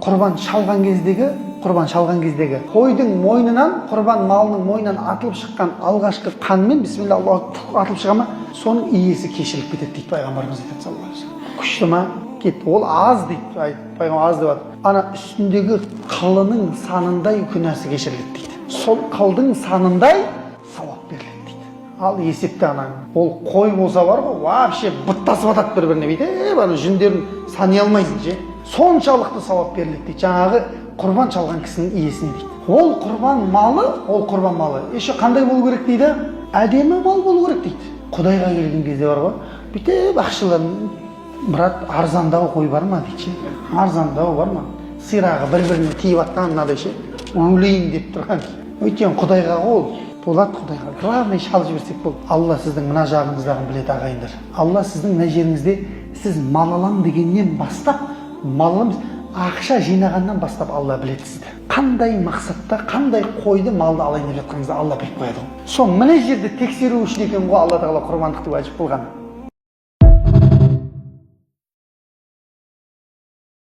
құрбан шалған кездегі қойдың мойнынан, құрбан малының мойнынан атылып шыққан алғашқы қанмен бисмилля атылып шыға ма, соның иесі кешіріліп кетеді дейді пайғамбарымыз айтады саллаллаху алейхи вассалам. Күшті ма? Кетті. Ол аз дейді, пайғамбар аз деп жатыр. Ана үстіндегі қылының санындай күнәсі кешіріледі дейді. Сол қылдың санындай сауап беріледі дейді. Ал есепте ана ол қой болса бар ғой, вообще бұттасып атады бір-біріне бүйтіп, ана жүндерін сани алмайсың ше. Соншалықты сауап беріледі дейді. Жаңағы құрбан шалған кісінің иесіне дейді. Ол құрбан малы, еще қандай болу керек дейді? Әдемі мал болу керек дейді. Құдайға келген кезде бар ғой, бүйтіп ақшаларын, брат, арзандау қой бар ма дейді. Арзандау бар ма? Сирағы бір-біріне тиіп атқан мынадай ше, өлейін деп тұрған. Өйткені құдайға ол болады, құдайға. Главное шалып жіберсек болды. Алла сіздің мына жағыңыздағын біледі ағайындар. Алла сіздің мына жеріңізде сіз мал алам дегеннен бастап, ақша жинағаннан бастап Алла біледі сізді. Қандай мақсатта, қандай қойды, малды алайын деп жатқаныңызды Алла біліп қояды ғой. Сол мына жерді тексеру үшін екен ғой Алла тағала құрбандықты уәжіп қылған.